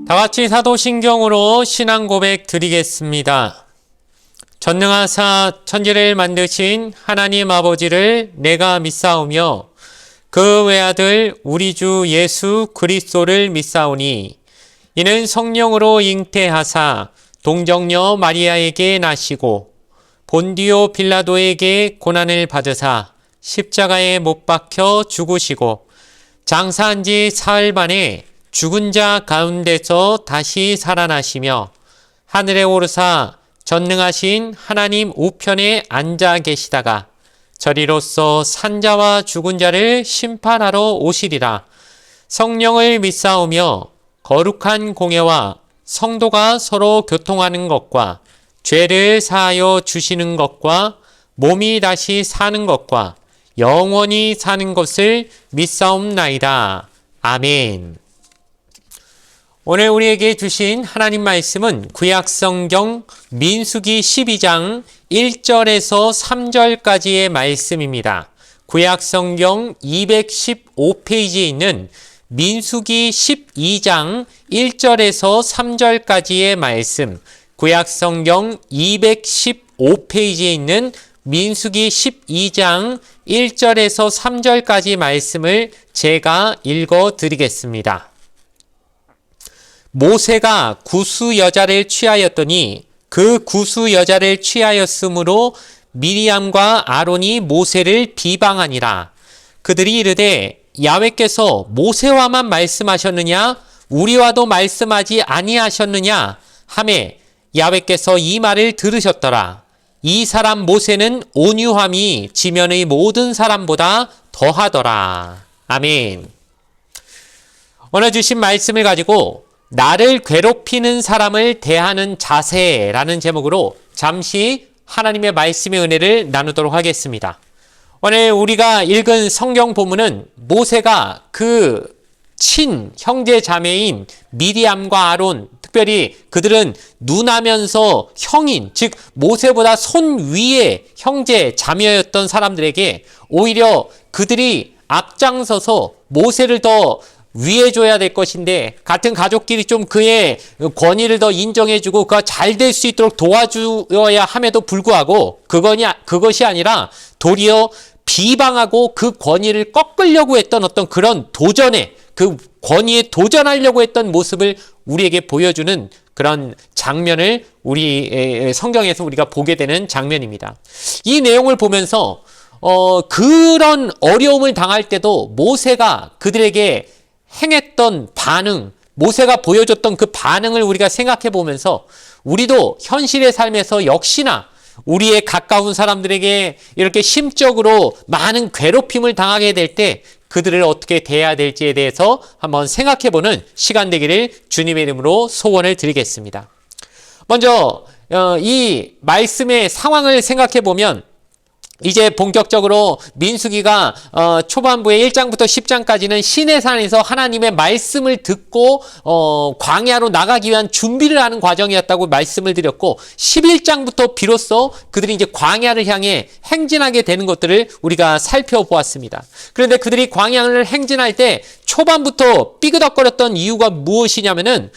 다같이 사도신경으로 신앙 고백 드리겠습니다. 전능하사 천지를 만드신 하나님 아버지를 내가 믿사오며 그 외아들 우리 주 예수 그리스도를 믿사오니 이는 성령으로 잉태하사 동정녀 마리아에게 나시고 본디오 빌라도에게 고난을 받으사 십자가에 못 박혀 죽으시고 장사한 지 사흘 만에 죽은 자 가운데서 다시 살아나시며 하늘에 오르사 전능하신 하나님 우편에 앉아 계시다가 저리로서 산자와 죽은 자를 심판하러 오시리라. 성령을 믿사오며 거룩한 공예와 성도가 서로 교통하는 것과 죄를 사하여 주시는 것과 몸이 다시 사는 것과 영원히 사는 것을 믿사옵나이다. 아멘. 오늘 우리에게 주신 하나님 말씀은 구약성경 민수기 12장 1절에서 3절까지의 말씀입니다. 구약성경 215페이지에 있는 민수기 12장 1절에서 3절까지의 말씀, 구약성경 215페이지에 있는 민수기 12장 1절에서 3절까지 말씀을 제가 읽어 드리겠습니다. 모세가 구스 여자를 취하였더니 그 구스 여자를 취하였으므로 미리암과 아론이 모세를 비방하니라. 그들이 이르되 야훼께서 모세와만 말씀하셨느냐 우리와도 말씀하지 아니하셨느냐 하매 야훼께서 이 말을 들으셨더라. 이 사람 모세는 온유함이 지면의 모든 사람보다 더하더라. 아멘. 오늘 주신 말씀을 가지고 나를 괴롭히는 사람을 대하는 자세라는 제목으로 잠시 하나님의 말씀의 은혜를 나누도록 하겠습니다. 오늘 우리가 읽은 성경 본문은 모세가 그 형제 자매인 미리암과 아론, 특별히 그들은 누나면서 형인, 즉 모세보다 손 위의 형제 자매였던 사람들에게 오히려 그들이 앞장서서 모세를 더 위해줘야 될 것인데 같은 가족끼리 좀 그의 권위를 더 인정해주고 그가 잘 될 수 있도록 도와주어야 함에도 불구하고 그것이 아니라 도리어 비방하고 그 권위를 꺾으려고 했던 어떤 그런 도전에 그 권위에 도전하려고 했던 모습을 우리에게 보여주는 그런 장면을 우리 성경에서 우리가 보게 되는 장면입니다. 이 내용을 보면서 그런 어려움을 당할 때도 모세가 그들에게 행했던 반응, 모세가 보여줬던 그 반응을 우리가 생각해 보면서 우리도 현실의 삶에서 역시나 우리의 가까운 사람들에게 이렇게 심적으로 많은 괴롭힘을 당하게 될 때 그들을 어떻게 대해야 될지에 대해서 한번 생각해 보는 시간 되기를 주님의 이름으로 소원을 드리겠습니다. 먼저 이 말씀의 상황을 생각해 보면 이제 본격적으로 민수기가 초반부에 1장부터 10장까지는 시내산에서 하나님의 말씀을 듣고 광야로 나가기 위한 준비를 하는 과정이었다고 말씀을 드렸고 11장부터 비로소 그들이 이제 광야를 향해 행진하게 되는 것들을 우리가 살펴보았습니다. 그런데 그들이 광야를 행진할 때 초반부터 삐그덕거렸던 이유가 무엇이냐면은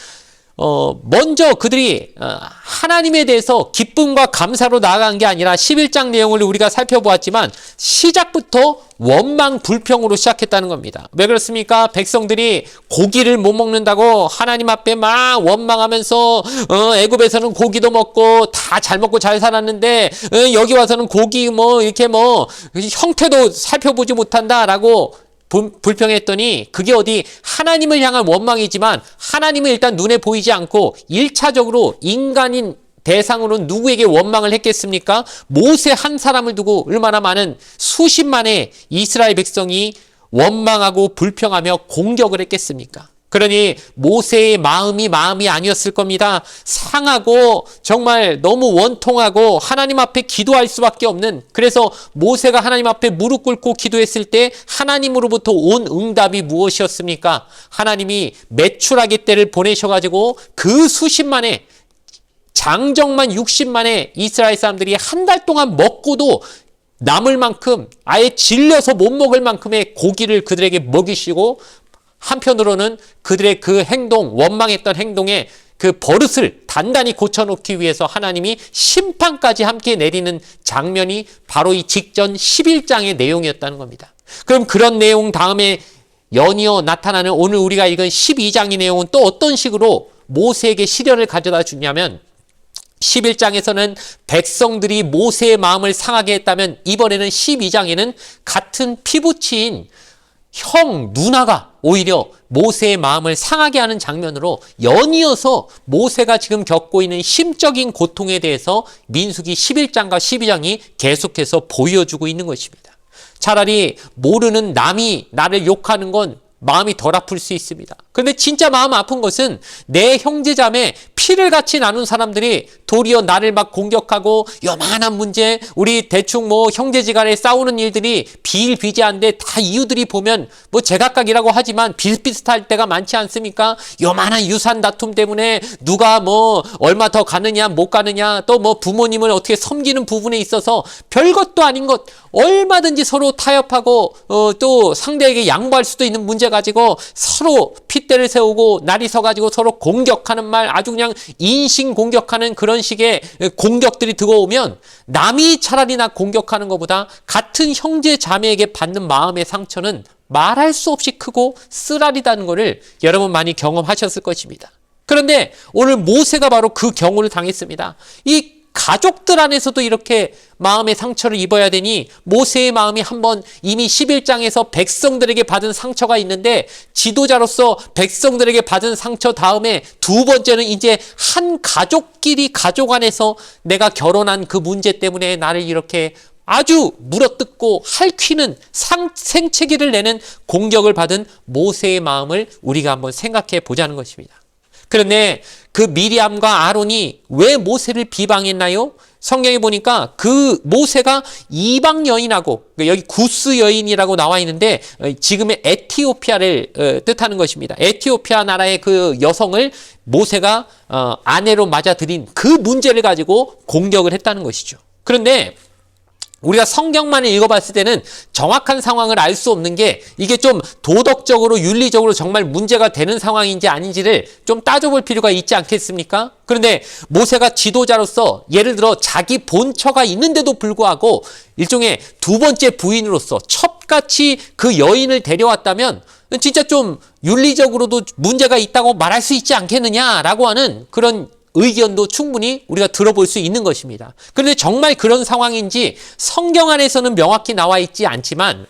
먼저 그들이 하나님에 대해서 기쁨과 감사로 나아간 게 아니라 11장 내용을 우리가 살펴보았지만 시작부터 원망 불평으로 시작했다는 겁니다. 왜 그렇습니까? 백성들이 고기를 못 먹는다고 하나님 앞에 막 원망하면서 애굽에서는 고기도 먹고 다 잘 먹고 잘 살았는데 여기 와서는 고기 이렇게 형태도 살펴보지 못한다라고 불평했더니 그게 어디 하나님을 향한 원망이지만 하나님은 일단 눈에 보이지 않고 1차적으로 인간인 대상으로 누구에게 원망을 했겠습니까? 모세 한 사람을 두고 얼마나 많은 수십만의 이스라엘 백성이 원망하고 불평하며 공격을 했겠습니까? 그러니 모세의 마음이 아니었을 겁니다. 상하고 정말 너무 원통하고 하나님 앞에 기도할 수밖에 없는, 그래서 모세가 하나님 앞에 무릎 꿇고 기도했을 때 하나님으로부터 온 응답이 무엇이었습니까? 하나님이 메추라기 떼를 보내셔가지고 그 수십만의 장정만 60만의 이스라엘 사람들이 한 달 동안 먹고도 남을 만큼 아예 질려서 못 먹을 만큼의 고기를 그들에게 먹이시고 한편으로는 그들의 그 행동, 원망했던 행동에 그 버릇을 단단히 고쳐놓기 위해서 하나님이 심판까지 함께 내리는 장면이 바로 이 직전 11장의 내용이었다는 겁니다. 그럼 그런 내용 다음에 연이어 나타나는 오늘 우리가 읽은 12장의 내용은 또 어떤 식으로 모세에게 시련을 가져다 주냐면 11장에서는 백성들이 모세의 마음을 상하게 했다면 이번에는 12장에는 같은 피부치인 형, 누나가 오히려 모세의 마음을 상하게 하는 장면으로 연이어서 모세가 지금 겪고 있는 심적인 고통에 대해서 민수기 11장과 12장이 계속해서 보여주고 있는 것입니다. 차라리 모르는 남이 나를 욕하는 건 마음이 덜 아플 수 있습니다. 그런데 진짜 마음 아픈 것은 내 형제자매 피를 같이 나눈 사람들이 도리어 나를 막 공격하고 요만한 문제, 우리 대충 뭐 형제지간에 싸우는 일들이 비일비재한데 다 이유들이 보면 뭐 제각각이라고 하지만 비슷비슷할 때가 많지 않습니까? 요만한 유산 다툼 때문에 누가 뭐 얼마 더 가느냐 못 가느냐, 또 뭐 부모님을 어떻게 섬기는 부분에 있어서 별것도 아닌 것 얼마든지 서로 타협하고 또 상대에게 양보할 수도 있는 문제 가지고 서로 핏대를 세우고 날이 서가지고 서로 공격하는 말, 아주 그냥 인신 공격하는 그런 식의 공격들이 들어오면 남이 차라리 나 공격하는 것보다 같은 형제 자매에게 받는 마음의 상처는 말할 수 없이 크고 쓰라리다는 것을 여러분 많이 경험하셨을 것입니다. 그런데 오늘 모세가 바로 그 경우를 당했습니다. 이 가족들 안에서도 이렇게 마음의 상처를 입어야 되니 모세의 마음이 한번 이미 11장에서 백성들에게 받은 상처가 있는데 지도자로서 백성들에게 받은 상처 다음에 두 번째는 이제 한 가족끼리 가족 안에서 내가 결혼한 그 문제 때문에 나를 이렇게 아주 물어뜯고 핥히는 생채기를 내는 공격을 받은 모세의 마음을 우리가 한번 생각해 보자는 것입니다. 그런데 그 미리암과 아론이 왜 모세를 비방했나요? 성경에 보니까 그 모세가 이방 여인하고, 여기 구스 여인이라고 나와 있는데 지금의 에티오피아를 뜻하는 것입니다. 에티오피아 나라의 그 여성을 모세가 아내로 맞아들인 그 문제를 가지고 공격을 했다는 것이죠. 그런데 우리가 성경만 읽어봤을 때는 정확한 상황을 알 수 없는 게 이게 좀 도덕적으로 윤리적으로 정말 문제가 되는 상황인지 아닌지를 좀 따져볼 필요가 있지 않겠습니까? 그런데 모세가 지도자로서 예를 들어 자기 본처가 있는데도 불구하고 일종의 두 번째 부인으로서 첩같이 그 여인을 데려왔다면 진짜 좀 윤리적으로도 문제가 있다고 말할 수 있지 않겠느냐라고 하는 그런 의견도 충분히 우리가 들어볼 수 있는 것입니다. 그런데 정말 그런 상황인지 성경 안에서는 명확히 나와 있지 않지만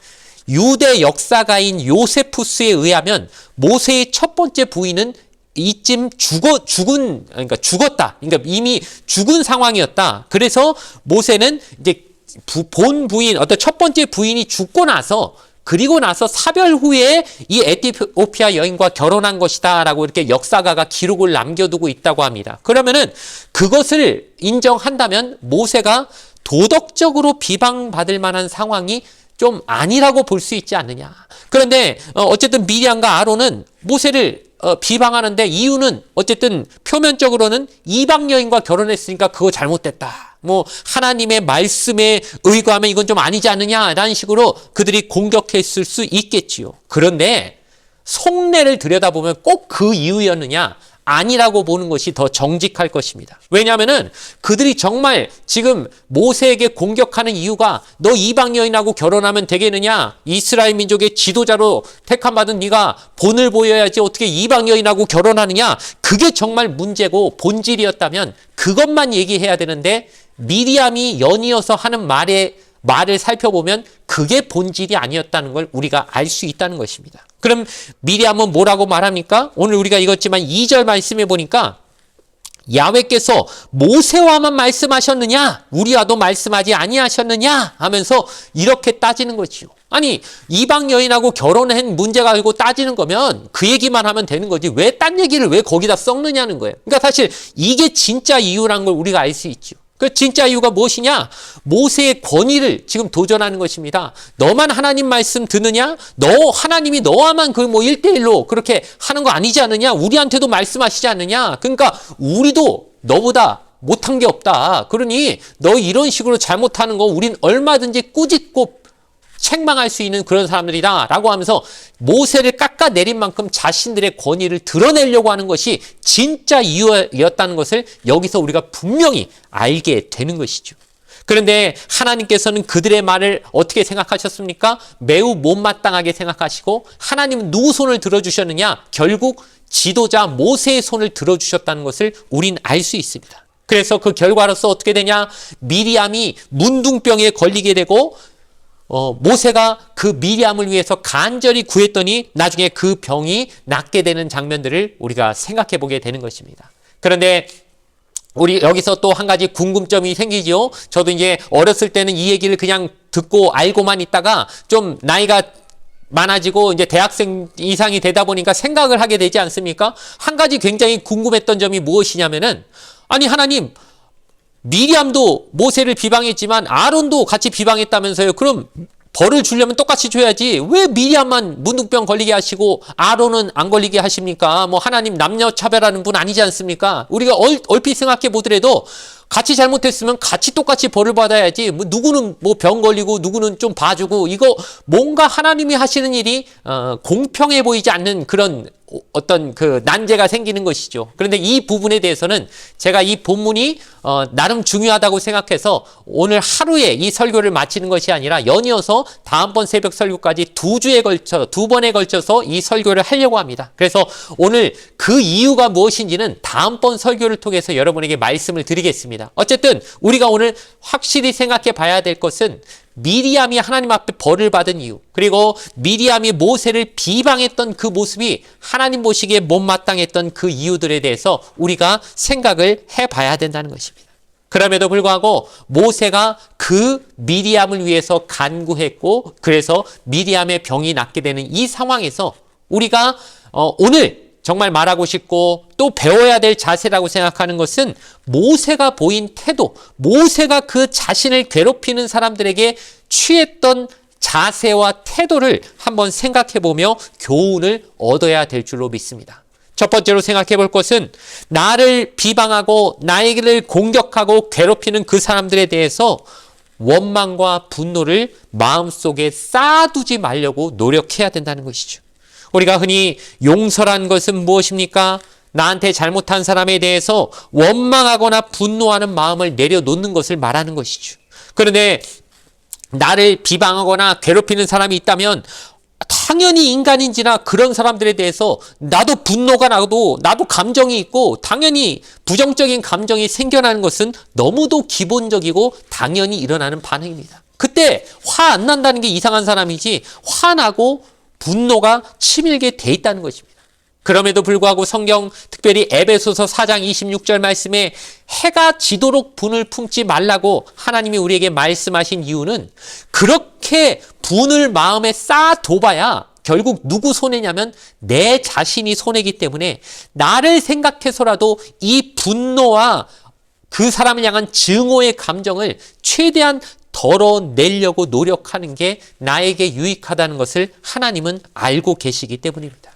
유대 역사가인 요세푸스에 의하면 모세의 첫 번째 부인은 이쯤 죽었다. 그러니까 이미 죽은 상황이었다. 그래서 모세는 이제 본 부인, 어떤 첫 번째 부인이 죽고 나서 그리고 나서 사별 후에 이 에티오피아 여인과 결혼한 것이다 라고 이렇게 역사가가 기록을 남겨두고 있다고 합니다. 그러면은 그것을 인정한다면 모세가 도덕적으로 비방받을 만한 상황이 좀 아니라고 볼 수 있지 않느냐. 그런데 어쨌든 미리암과 아론은 모세를 비방하는데 이유는 어쨌든 표면적으로는 이방 여인과 결혼했으니까 그거 잘못됐다. 뭐 하나님의 말씀에 의거하면 이건 좀 아니지 않느냐라는 식으로 그들이 공격했을 수 있겠지요. 그런데 속내를 들여다보면 꼭 그 이유였느냐? 아니라고 보는 것이 더 정직할 것입니다. 왜냐하면은 그들이 정말 지금 모세에게 공격하는 이유가 너 이방 여인하고 결혼하면 되겠느냐? 이스라엘 민족의 지도자로 택함받은 네가 본을 보여야지 어떻게 이방 여인하고 결혼하느냐? 그게 정말 문제고 본질이었다면 그것만 얘기해야 되는데 미리암이 연이어서 하는 말을 살펴보면 그게 본질이 아니었다는 걸 우리가 알 수 있다는 것입니다. 그럼 미리암은 뭐라고 말합니까? 오늘 우리가 읽었지만 2절 말씀해 보니까 야훼께서 모세와만 말씀하셨느냐? 우리와도 말씀하지 아니하셨느냐? 하면서 이렇게 따지는 거지요. 아니 이방 여인하고 결혼한 문제 가지고 따지는 거면 그 얘기만 하면 되는 거지 왜 딴 얘기를 왜 거기다 썩느냐는 거예요. 그러니까 사실 이게 진짜 이유라는 걸 우리가 알 수 있죠. 그 진짜 이유가 무엇이냐? 모세의 권위를 지금 도전하는 것입니다. 너만 하나님 말씀 듣느냐? 하나님이 너와만 그 뭐 1대1로 그렇게 하는 거 아니지 않느냐? 우리한테도 말씀하시지 않느냐? 그러니까 우리도 너보다 못한 게 없다. 그러니 너 이런 식으로 잘못하는 거 우린 얼마든지 꾸짖고 책망할 수 있는 그런 사람들이다 라고 하면서 모세를 깎아내린 만큼 자신들의 권위를 드러내려고 하는 것이 진짜 이유였다는 것을 여기서 우리가 분명히 알게 되는 것이죠. 그런데 하나님께서는 그들의 말을 어떻게 생각하셨습니까? 매우 못마땅하게 생각하시고 하나님은 누구 손을 들어주셨느냐? 결국 지도자 모세의 손을 들어주셨다는 것을 우린 알 수 있습니다. 그래서 그 결과로서 어떻게 되냐? 미리암이 문둥병에 걸리게 되고 모세가 그 미리암을 위해서 간절히 구했더니 나중에 그 병이 낫게 되는 장면들을 우리가 생각해 보게 되는 것입니다. 그런데 우리 여기서 또 한 가지 궁금점이 생기죠. 저도 이제 어렸을 때는 이 얘기를 그냥 듣고 알고만 있다가 좀 나이가 많아지고 이제 대학생 이상이 되다 보니까 생각을 하게 되지 않습니까? 한 가지 굉장히 궁금했던 점이 무엇이냐면은 아니 하나님 미리암도 모세를 비방했지만 아론도 같이 비방했다면서요. 그럼 벌을 주려면 똑같이 줘야지 왜 미리암만 문둥병 걸리게 하시고 아론은 안 걸리게 하십니까? 뭐 하나님 남녀 차별하는 분 아니지 않습니까? 우리가 얼핏 생각해 보더라도 같이 잘못했으면 같이 똑같이 벌을 받아야지 뭐 누구는 뭐 병 걸리고 누구는 좀 봐주고 이거 뭔가 하나님이 하시는 일이 공평해 보이지 않는 그런 어떤 그 난제가 생기는 것이죠. 그런데 이 부분에 대해서는 제가 이 본문이 나름 중요하다고 생각해서 오늘 하루에 이 설교를 마치는 것이 아니라 연이어서 다음번 새벽 설교까지 두 번에 걸쳐서 이 설교를 하려고 합니다. 그래서 오늘 그 이유가 무엇인지는 다음번 설교를 통해서 여러분에게 말씀을 드리겠습니다. 어쨌든 우리가 오늘 확실히 생각해 봐야 될 것은 미리암이 하나님 앞에 벌을 받은 이유, 그리고 미리암이 모세를 비방했던 그 모습이 하나님 보시기에 못마땅했던 그 이유들에 대해서 우리가 생각을 해봐야 된다는 것입니다. 그럼에도 불구하고 모세가 그 미리암을 위해서 간구했고 그래서 미리암의 병이 낫게 되는 이 상황에서 우리가 오늘 정말 말하고 싶고 또 배워야 될 자세라고 생각하는 것은 모세가 보인 태도, 모세가 그 자신을 괴롭히는 사람들에게 취했던 자세와 태도를 한번 생각해 보며 교훈을 얻어야 될 줄로 믿습니다. 첫 번째로 생각해 볼 것은 나를 비방하고 나에게를 공격하고 괴롭히는 그 사람들에 대해서 원망과 분노를 마음속에 쌓아두지 말려고 노력해야 된다는 것이죠. 우리가 흔히 용서란 것은 무엇입니까? 나한테 잘못한 사람에 대해서 원망하거나 분노하는 마음을 내려놓는 것을 말하는 것이죠. 그런데 나를 비방하거나 괴롭히는 사람이 있다면 당연히 인간인지라 그런 사람들에 대해서 나도 분노가 나도 감정이 있고 당연히 부정적인 감정이 생겨나는 것은 너무도 기본적이고 당연히 일어나는 반응입니다. 그때 화 안 난다는 게 이상한 사람이지 화나고 분노가 치밀게 돼 있다는 것입니다. 그럼에도 불구하고 성경 특별히 에베소서 4장 26절 말씀에 해가 지도록 분을 품지 말라고 하나님이 우리에게 말씀하신 이유는 그렇게 분을 마음에 쌓아둬봐야 결국 누구 손해냐면 내 자신이 손해이기 때문에 나를 생각해서라도 이 분노와 그 사람을 향한 증오의 감정을 최대한 덜어내려고 노력하는 게 나에게 유익하다는 것을 하나님은 알고 계시기 때문입니다.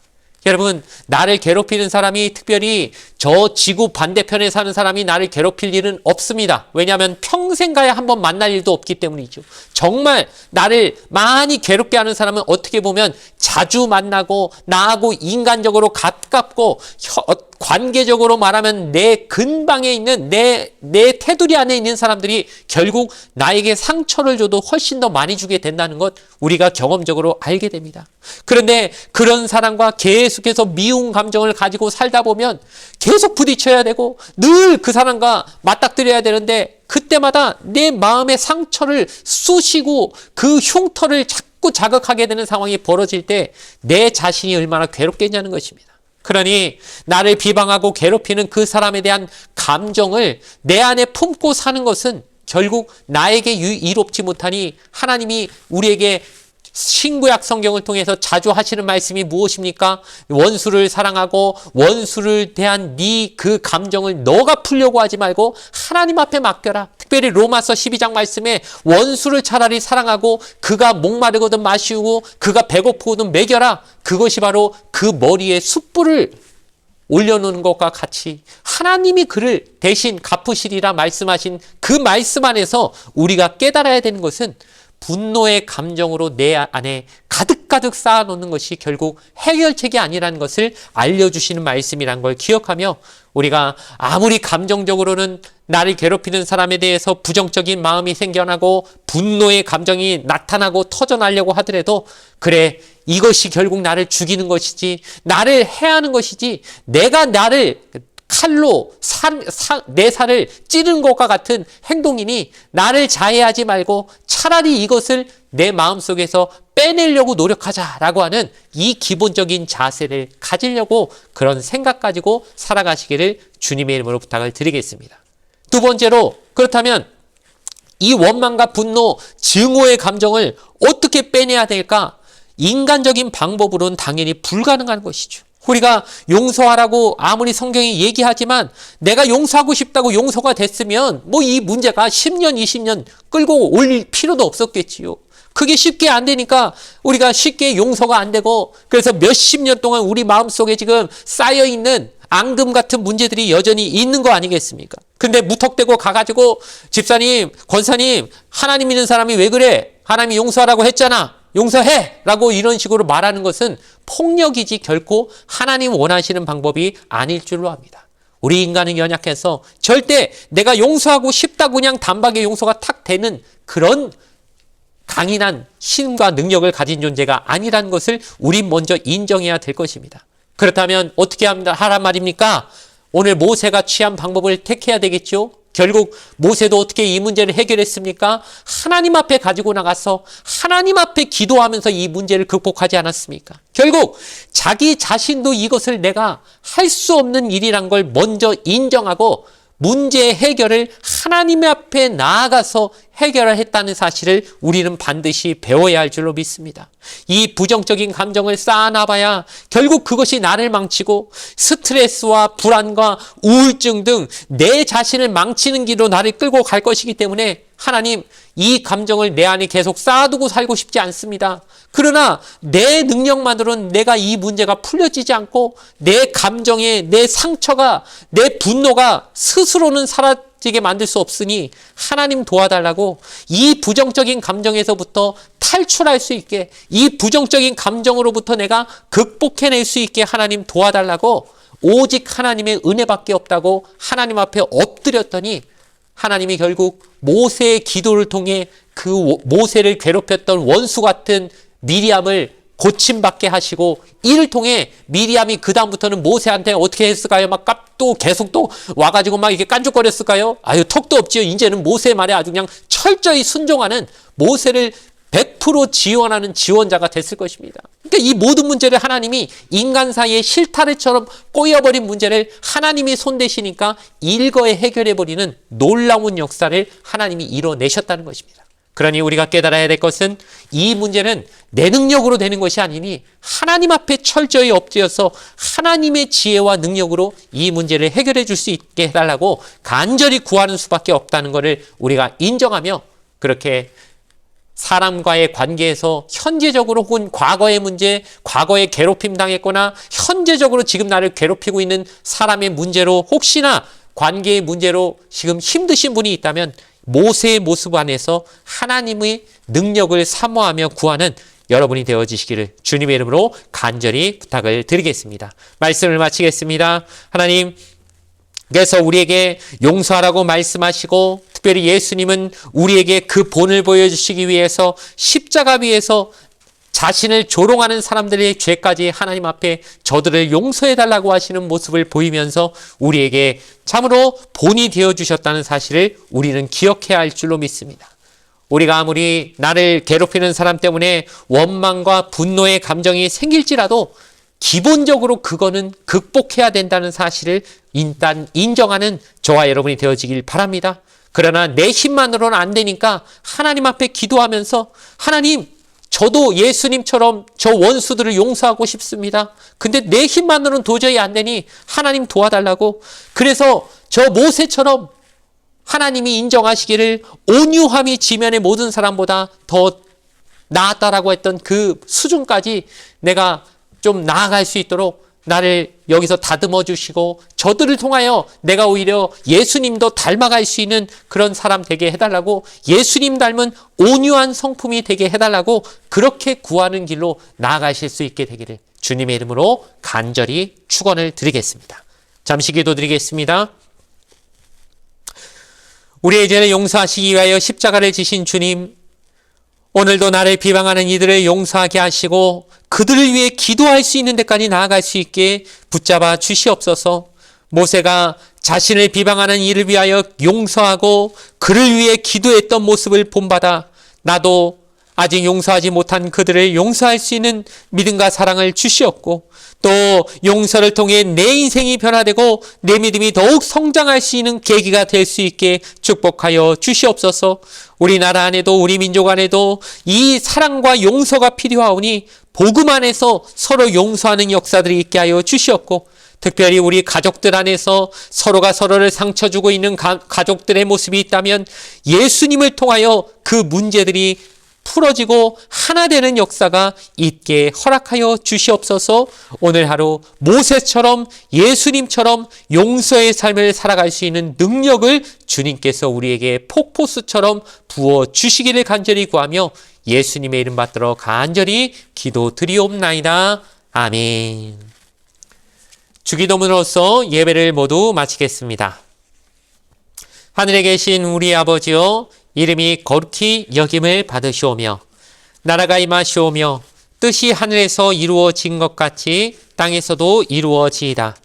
여러분, 나를 괴롭히는 사람이 특별히 저 지구 반대편에 사는 사람이 나를 괴롭힐 일은 없습니다. 왜냐하면 평생 가야 한번 만날 일도 없기 때문이죠. 정말 나를 많이 괴롭게 하는 사람은 어떻게 보면 자주 만나고 나하고 인간적으로 가깝고 관계적으로 말하면 내 근방에 있는 내 테두리 안에 있는 사람들이 결국 나에게 상처를 줘도 훨씬 더 많이 주게 된다는 것 우리가 경험적으로 알게 됩니다. 그런데 그런 사람과 계속해서 미운 감정을 가지고 살다 보면 계속 부딪혀야 되고 늘 그 사람과 맞닥뜨려야 되는데 그때마다 내 마음의 상처를 쑤시고 그 흉터를 자꾸 자극하게 되는 상황이 벌어질 때 내 자신이 얼마나 괴롭겠냐는 것입니다. 그러니 나를 비방하고 괴롭히는 그 사람에 대한 감정을 내 안에 품고 사는 것은 결국 나에게 이롭지 못하니 하나님이 우리에게 신구약 성경을 통해서 자주 하시는 말씀이 무엇입니까? 원수를 사랑하고 원수를 대한 네 그 감정을 너가 풀려고 하지 말고 하나님 앞에 맡겨라. 특별히 로마서 12장 말씀에 원수를 차라리 사랑하고 그가 목마르거든 마시고 그가 배고프거든 먹여라. 그것이 바로 그 머리에 숯불을 올려놓는 것과 같이 하나님이 그를 대신 갚으시리라 말씀하신 그 말씀 안에서 우리가 깨달아야 되는 것은 분노의 감정으로 내 안에 가득가득 쌓아놓는 것이 결국 해결책이 아니라는 것을 알려주시는 말씀이란 걸 기억하며 우리가 아무리 감정적으로는 나를 괴롭히는 사람에 대해서 부정적인 마음이 생겨나고 분노의 감정이 나타나고 터져나려고 하더라도 그래, 이것이 결국 나를 죽이는 것이지, 나를 해하는 것이지, 내가 나를 칼로 내 살을 찌른 것과 같은 행동이니 나를 자해하지 말고 차라리 이것을 내 마음속에서 빼내려고 노력하자라고 하는 이 기본적인 자세를 가지려고 그런 생각 가지고 살아가시기를 주님의 이름으로 부탁을 드리겠습니다. 두 번째로, 그렇다면 이 원망과 분노, 증오의 감정을 어떻게 빼내야 될까? 인간적인 방법으로는 당연히 불가능한 것이죠. 우리가 용서하라고 아무리 성경이 얘기하지만 내가 용서하고 싶다고 용서가 됐으면 뭐 이 문제가 10년, 20년 끌고 올 필요도 없었겠지요. 그게 쉽게 안 되니까 우리가 쉽게 용서가 안 되고 그래서 몇십 년 동안 우리 마음속에 지금 쌓여있는 앙금 같은 문제들이 여전히 있는 거 아니겠습니까? 근데 무턱대고 가가지고 집사님, 권사님, 하나님 믿는 사람이 왜 그래? 하나님이 용서하라고 했잖아. 용서해! 라고 이런 식으로 말하는 것은 폭력이지 결코 하나님 원하시는 방법이 아닐 줄로 압니다. 우리 인간은 연약해서 절대 내가 용서하고 싶다고 그냥 단박에 용서가 탁 되는 그런 강인한 힘과 능력을 가진 존재가 아니라는 것을 우린 먼저 인정해야 될 것입니다. 그렇다면 어떻게 하란 말입니까? 오늘 모세가 취한 방법을 택해야 되겠죠? 결국 모세도 어떻게 이 문제를 해결했습니까? 하나님 앞에 가지고 나가서 하나님 앞에 기도하면서 이 문제를 극복하지 않았습니까? 결국 자기 자신도 이것을 내가 할 수 없는 일이란 걸 먼저 인정하고 문제의 해결을 하나님 앞에 나아가서 해결을 했다는 사실을 우리는 반드시 배워야 할 줄로 믿습니다. 이 부정적인 감정을 쌓아놔봐야 결국 그것이 나를 망치고 스트레스와 불안과 우울증 등 내 자신을 망치는 길로 나를 끌고 갈 것이기 때문에 하나님, 이 감정을 내 안에 계속 쌓아두고 살고 싶지 않습니다. 그러나 내 능력만으로는 내가 이 문제가 풀려지지 않고 내 감정에 내 상처가 내 분노가 스스로는 사라지게 만들 수 없으니 하나님 도와달라고 이 부정적인 감정에서부터 탈출할 수 있게 이 부정적인 감정으로부터 내가 극복해낼 수 있게 하나님 도와달라고 오직 하나님의 은혜밖에 없다고 하나님 앞에 엎드렸더니 하나님이 결국 모세의 기도를 통해 그 모세를 괴롭혔던 원수 같은 미리암을 고침받게 하시고 이를 통해 미리암이 그 다음부터는 모세한테 어떻게 했을까요? 또 계속 또 와가지고 막 이렇게 깐죽거렸을까요? 아유, 턱도 없지요. 이제는 모세의 말에 아주 그냥 철저히 순종하는 모세를 100% 지원하는 지원자가 됐을 것입니다. 그러니까 이 모든 문제를 하나님이 인간 사이의 실타래처럼 꼬여버린 문제를 하나님이 손대시니까 일거에 해결해버리는 놀라운 역사를 하나님이 이뤄내셨다는 것입니다. 그러니 우리가 깨달아야 될 것은 이 문제는 내 능력으로 되는 것이 아니니 하나님 앞에 철저히 엎드려서 하나님의 지혜와 능력으로 이 문제를 해결해 줄 수 있게 해달라고 간절히 구하는 수밖에 없다는 것을 우리가 인정하며 그렇게 사람과의 관계에서 현재적으로 혹은 과거의 문제, 과거에 괴롭힘 당했거나 현재적으로 지금 나를 괴롭히고 있는 사람의 문제로 혹시나 관계의 문제로 지금 힘드신 분이 있다면 모세의 모습 안에서 하나님의 능력을 사모하며 구하는 여러분이 되어지시기를 주님의 이름으로 간절히 부탁을 드리겠습니다. 말씀을 마치겠습니다. 하나님, 그래서 우리에게 용서하라고 말씀하시고 특별히 예수님은 우리에게 그 본을 보여주시기 위해서 십자가 위에서 자신을 조롱하는 사람들의 죄까지 하나님 앞에 저들을 용서해달라고 하시는 모습을 보이면서 우리에게 참으로 본이 되어주셨다는 사실을 우리는 기억해야 할 줄로 믿습니다. 우리가 아무리 나를 괴롭히는 사람 때문에 원망과 분노의 감정이 생길지라도 기본적으로 그거는 극복해야 된다는 사실을 일단 인정하는 저와 여러분이 되어지길 바랍니다. 그러나 내 힘만으로는 안 되니까 하나님 앞에 기도하면서 하나님, 저도 예수님처럼 저 원수들을 용서하고 싶습니다. 근데 내 힘만으로는 도저히 안 되니 하나님 도와달라고. 그래서 저 모세처럼 하나님이 인정하시기를 온유함이 지면의 모든 사람보다 더 나았다라고 했던 그 수준까지 내가 좀 나아갈 수 있도록 나를 여기서 다듬어 주시고 저들을 통하여 내가 오히려 예수님도 닮아갈 수 있는 그런 사람 되게 해달라고, 예수님 닮은 온유한 성품이 되게 해달라고 그렇게 구하는 길로 나아가실 수 있게 되기를 주님의 이름으로 간절히 축원을 드리겠습니다. 잠시 기도드리겠습니다. 우리의 죄를 용서하시기 위하여 십자가를 지신 주님, 오늘도 나를 비방하는 이들을 용서하게 하시고 그들을 위해 기도할 수 있는 데까지 나아갈 수 있게 붙잡아 주시옵소서. 모세가 자신을 비방하는 이를 위하여 용서하고 그를 위해 기도했던 모습을 본받아 나도 아직 용서하지 못한 그들을 용서할 수 있는 믿음과 사랑을 주시옵고, 또 용서를 통해 내 인생이 변화되고 내 믿음이 더욱 성장할 수 있는 계기가 될 수 있게 축복하여 주시옵소서. 우리나라 안에도 우리 민족 안에도 이 사랑과 용서가 필요하오니 복음 안에서 서로 용서하는 역사들이 있게 하여 주시옵고, 특별히 우리 가족들 안에서 서로가 서로를 상처 주고 있는 가족들의 모습이 있다면 예수님을 통하여 그 문제들이 풀어지고 하나 되는 역사가 있게 허락하여 주시옵소서. 오늘 하루 모세처럼 예수님처럼 용서의 삶을 살아갈 수 있는 능력을 주님께서 우리에게 폭포수처럼 부어 주시기를 간절히 구하며 예수님의 이름 받들어 간절히 기도드리옵나이다. 아멘. 주기도문으로서 예배를 모두 마치겠습니다. 하늘에 계신 우리 아버지여, 이름이 거룩히 여김을 받으시오며 나라가 임하시오며 뜻이 하늘에서 이루어진 것 같이 땅에서도 이루어지이다.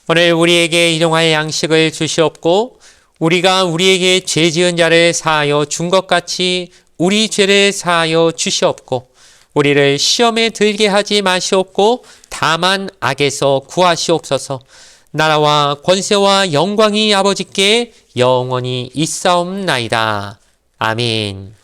오늘 우리에게 일용할 양식을 주시옵고 우리가 우리에게 죄 지은 자를 사하여 준 것 같이 우리 죄를 사하여 주시옵고 우리를 시험에 들게 하지 마시옵고 다만 악에서 구하시옵소서. 나라와 권세와 영광이 아버지께 영원히 있사옵나이다. 아멘.